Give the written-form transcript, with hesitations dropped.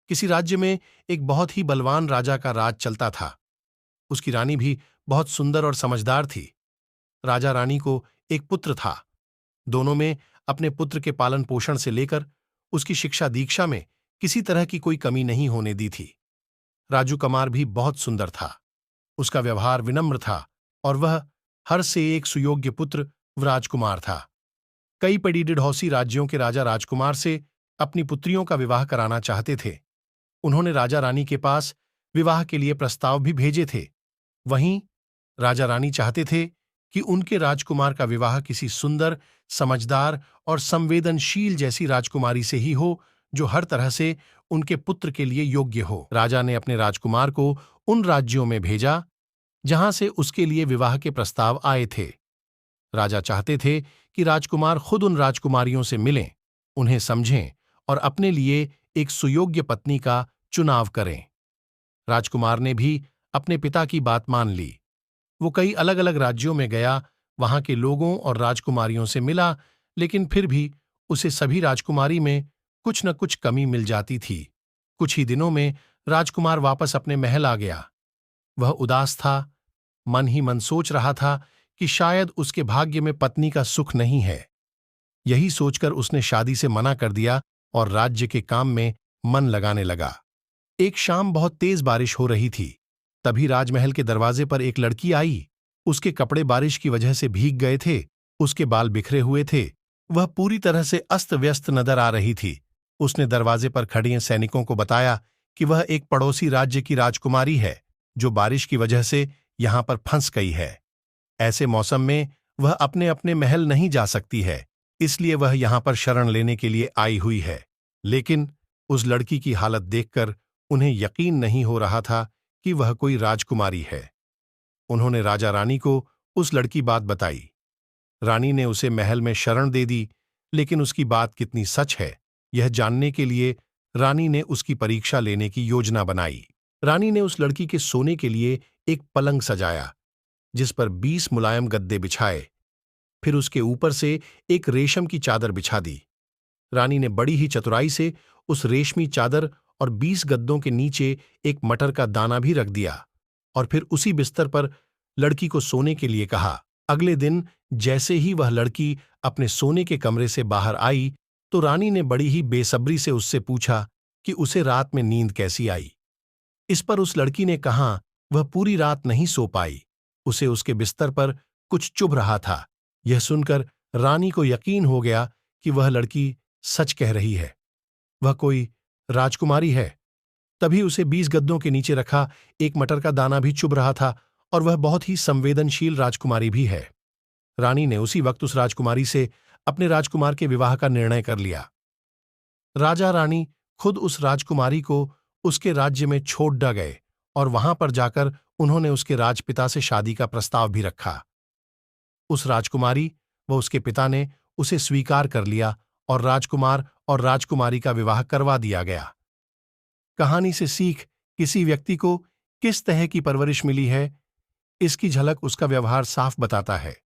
किसी राज्य में एक बहुत ही बलवान राजा का राज चलता था। उसकी रानी भी बहुत सुंदर और समझदार थी। राजा रानी को एक पुत्र था। दोनों में अपने पुत्र के पालन पोषण से लेकर उसकी शिक्षा दीक्षा में किसी तरह की कोई कमी नहीं होने दी थी। राजू कुमार भी बहुत सुंदर था। उसका व्यवहार विनम्र था और वह हर से एक सुयोग्य पुत्र राजकुमार था। कई पड़ी डिढौसी राज्यों के राजा राजकुमार से अपनी पुत्रियों का विवाह कराना चाहते थे। उन्होंने राजा रानी के पास विवाह के लिए प्रस्ताव भी भेजे थे। वहीं राजा रानी चाहते थे कि उनके राजकुमार का विवाह किसी सुंदर, समझदार और संवेदनशील जैसी राजकुमारी से ही हो, जो हर तरह से उनके पुत्र के लिए योग्य हो। राजा ने अपने राजकुमार को उन राज्यों में भेजा जहां से उसके लिए विवाह के प्रस्ताव आए थे। राजा चाहते थे कि राजकुमार खुद उन राजकुमारियों से मिलें, उन्हें समझें और अपने लिए एक सुयोग्य पत्नी का चुनाव करें। राजकुमार ने भी अपने पिता की बात मान ली। वो कई अलग अलग राज्यों में गया, वहां के लोगों और राजकुमारियों से मिला, लेकिन फिर भी उसे सभी राजकुमारी में कुछ न कुछ कमी मिल जाती थी। कुछ ही दिनों में राजकुमार वापस अपने महल आ गया। वह उदास था, मन ही मन सोच रहा था कि शायद उसके भाग्य में पत्नी का सुख नहीं है। यही सोचकर उसने शादी से मना कर दिया और राज्य के काम में मन लगाने लगा। एक शाम बहुत तेज बारिश हो रही थी। तभी राजमहल के दरवाजे पर एक लड़की आई। उसके कपड़े बारिश की वजह से भीग गए थे, उसके बाल बिखरे हुए थे, वह पूरी तरह से अस्त व्यस्त नजर आ रही थी। उसने दरवाजे पर खड़े सैनिकों को बताया कि वह एक पड़ोसी राज्य की राजकुमारी है, जो बारिश की वजह से यहां पर फंस गई है। ऐसे मौसम में वह अपने अपने महल नहीं जा सकती है, इसलिए वह यहां पर शरण लेने के लिए आई हुई है। लेकिन उस लड़की की हालत देखकर उन्हें यकीन नहीं हो रहा था कि वह कोई राजकुमारी है। उन्होंने राजा रानी को उस लड़की बात बताई। रानी ने उसे महल में शरण दे दी, लेकिन उसकी बात कितनी सच है, यह जानने के लिए रानी ने उसकी परीक्षा लेने की योजना बनाई। रानी ने उस लड़की के सोने के लिए एक पलंग सजाया, जिस पर 20 मुलायम गद्दे बिछाए। फिर उसके ऊपर से एक रेशम की चादर बिछा दी। रानी ने बड़ी ही चतुराई से उस रेशमी चादर और 20 गद्दों के नीचे एक मटर का दाना भी रख दिया और फिर उसी बिस्तर पर लड़की को सोने के लिए कहा। अगले दिन जैसे ही वह लड़की अपने सोने के कमरे से बाहर आई, तो रानी ने बड़ी ही बेसब्री से उससे पूछा कि उसे रात में नींद कैसी आई। इस पर उस लड़की ने कहा वह पूरी रात नहीं सो पाई, उसे उसके बिस्तर पर कुछ चुभ रहा था। यह सुनकर रानी को यकीन हो गया कि वह लड़की सच कह रही है, वह कोई राजकुमारी है। तभी उसे 20 गद्दों के नीचे रखा एक मटर का दाना भी चुभ रहा था और वह बहुत ही संवेदनशील राजकुमारी भी है। रानी ने उसी वक्त उस राजकुमारी से अपने राजकुमार के विवाह का निर्णय कर लिया। राजा रानी खुद उस राजकुमारी को उसके राज्य में छोड़ ड गए और वहां पर जाकर उन्होंने उसके राजपिता से शादी का प्रस्ताव भी रखा। उस राजकुमारी व उसके पिता ने उसे स्वीकार कर लिया और राजकुमार और राजकुमारी का विवाह करवा दिया गया। कहानी से सीख किसी व्यक्ति को किस तरह की परवरिश मिली है, इसकी झलक उसका व्यवहार साफ बताता है।